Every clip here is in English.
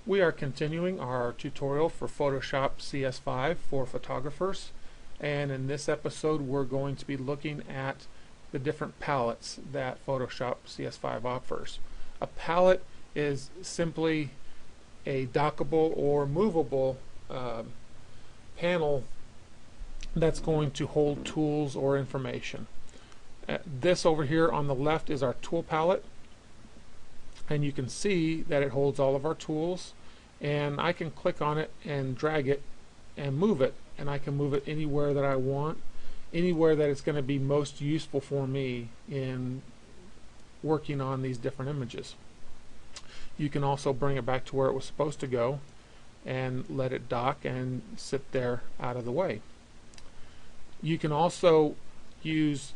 We are continuing our tutorial for Photoshop CS5 for photographers, and in this episode we're going to be looking at the different palettes that Photoshop CS5 offers. A palette is simply a dockable or movable panel that's going to hold tools or information. This over here on the left is our tool palette, and you can see that it holds all of our tools, and I can click on it and drag it and move it, and I can move it anywhere that I want, anywhere that it's going to be most useful for me in working on these different images. You can also bring it back to where it was supposed to go and let it dock and sit there out of the way. You can also use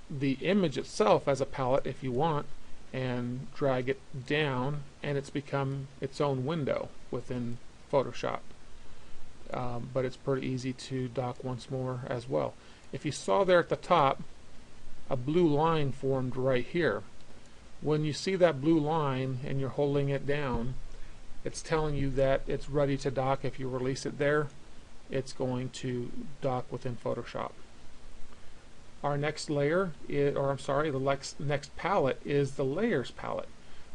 the image itself as a palette if you want, and drag it down, and it's become its own window within Photoshop. But it's pretty easy to dock once more as well. If you saw there at the top, a blue line formed right here. When you see that blue line and you're holding it down, it's telling you that it's ready to dock. If you release it there, it's going to dock within Photoshop. Our next layer is, the next palette is the layers palette.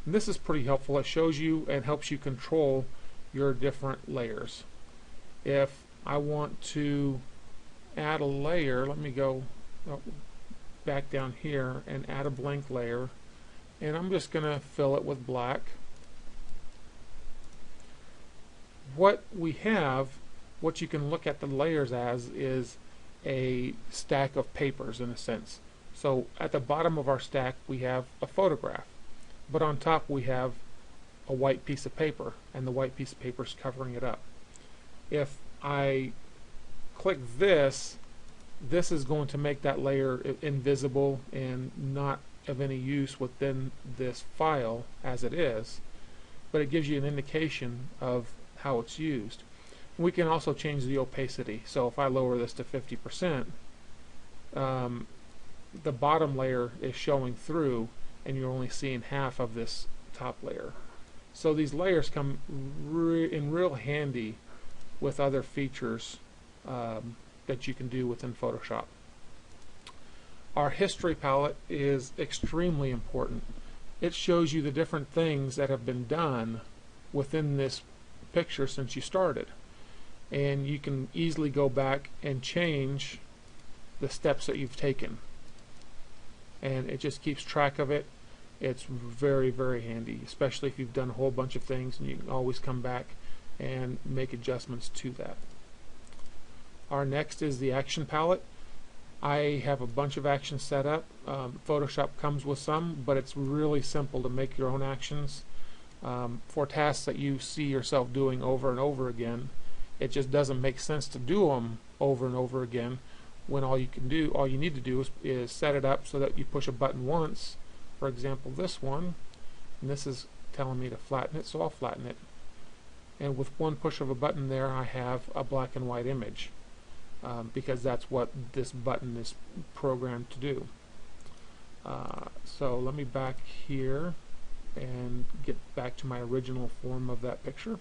And this is pretty helpful. It shows you and helps you control your different layers. If I want to add a layer, let me go back down here and add a blank layer, and I'm just going to fill it with black. What we have, what you can look at the layers as, is a stack of papers in a sense. So at the bottom of our stack we have a photograph, but on top we have a white piece of paper, and the white piece of paper is covering it up. If I click this is going to make that layer invisible and not of any use within this file as it is, but it gives you an indication of how it's used. We can also change the opacity. So if I lower this to 50%, the bottom layer is showing through, and you're only seeing half of this top layer. So these layers come in real handy with other features that you can do within Photoshop. Our history palette is extremely important. It shows you the different things that have been done within this picture since you started. And you can easily go back and change the steps that you've taken, and it just keeps track of it. It's very, very handy, especially if you've done a whole bunch of things, and you can always come back and make adjustments to that. Our next is the action palette. I have a bunch of actions set up. Photoshop comes with some, but it's really simple to make your own actions for tasks that you see yourself doing over and over again. It just doesn't make sense to do them over and over again when all you need to do is set it up so that you push a button once. For example, this one, and this is telling me to flatten it, so I'll flatten it. And with one push of a button there, I have a black and white image, because that's what this button is programmed to do. So let me back here and get back to my original form of that picture.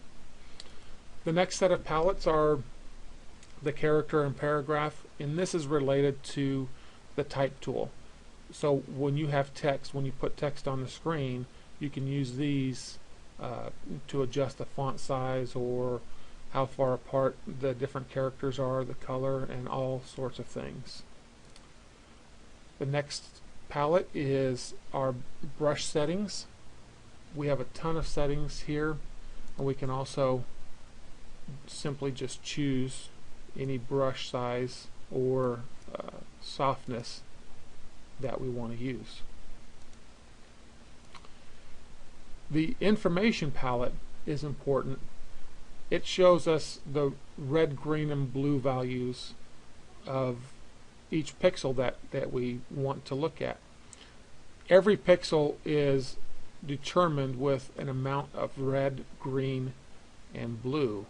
The next set of palettes are the character and paragraph, and this is related to the type tool. So when you have text, when you put text on the screen, you can use these to adjust the font size or how far apart the different characters are, the color, and all sorts of things. The next palette is our brush settings. We have a ton of settings here, and we can also simply just choose any brush size or softness that we want to use. The information palette is important. It shows us the red, green, and blue values of each pixel that we want to look at. Every pixel is determined with an amount of red, green, and blue.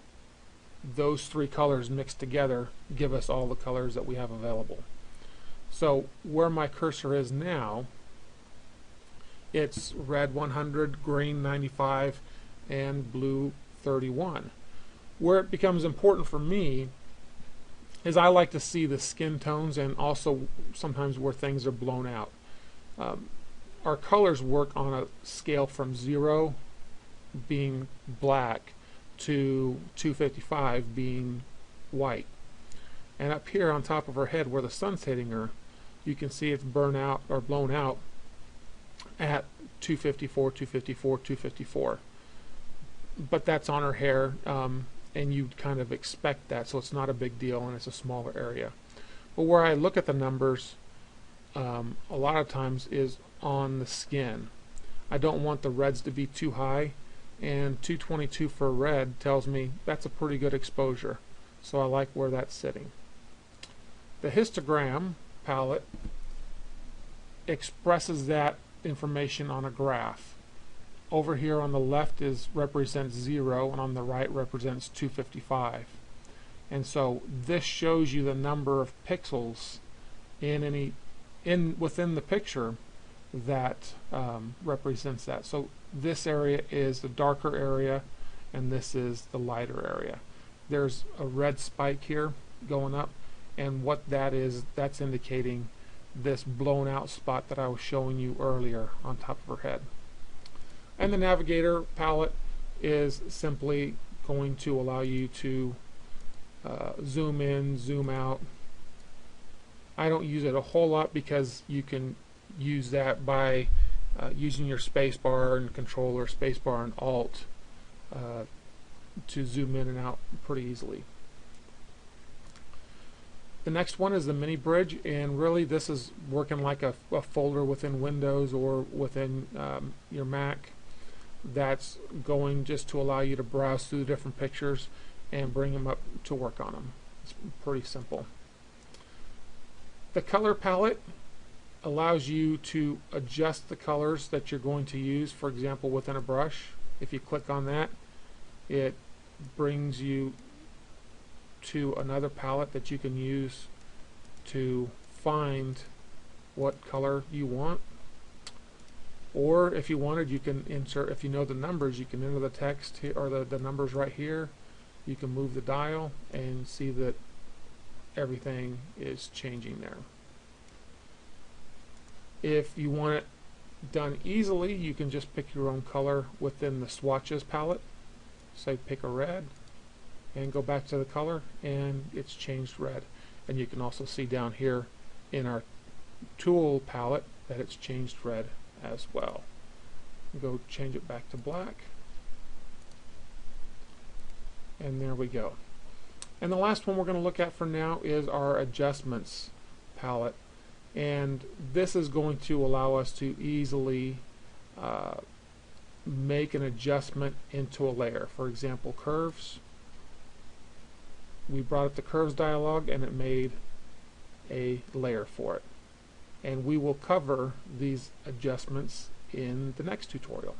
Those three colors mixed together give us all the colors that we have available. So where my cursor is now, it's red 100, green 95, and blue 31. Where it becomes important for me is I like to see the skin tones, and also sometimes where things are blown out. Our colors work on a scale from 0 being black to 255 being white. And up here on top of her head where the sun's hitting her, you can see it's burned out or blown out at 254, 254, 254. But that's on her hair, and you'd kind of expect that, so it's not a big deal and it's a smaller area. But where I look at the numbers a lot of times is on the skin. I don't want the reds to be too high, and 222 for red tells me that's a pretty good exposure, so I like where that's sitting. The histogram palette expresses that information on a graph. Over here on the left represents 0, and on the right represents 255. And so this shows you the number of pixels within the picture that represents that. So this area is the darker area, and this is the lighter area. There's a red spike here going up, and what that is, that's indicating this blown out spot that I was showing you earlier on top of her head. And the Navigator palette is simply going to allow you to zoom in, zoom out. I don't use it a whole lot because you can use that by using your spacebar and controller, spacebar and alt to zoom in and out pretty easily. The next one is the mini bridge, and really this is working like a folder within Windows or within your Mac. That's going just to allow you to browse through the different pictures and bring them up to work on them. It's pretty simple. The color palette allows you to adjust the colors that you're going to use, for example within a brush. If you click on that, it brings you to another palette that you can use to find what color you want. Or if you wanted, you can insert, if you know the numbers, you can enter the text here, or the numbers right here. You can move the dial and see that everything is changing there. If you want it done easily, you can just pick your own color within the swatches palette. Say pick a red and go back to the color, and it's changed red. And you can also see down here in our tool palette that it's changed red as well. Go change it back to black, and there we go. And the last one we're going to look at for now is our adjustments palette, and this is going to allow us to easily make an adjustment into a layer. For example, curves. We brought up the curves dialog and it made a layer for it. And we will cover these adjustments in the next tutorial.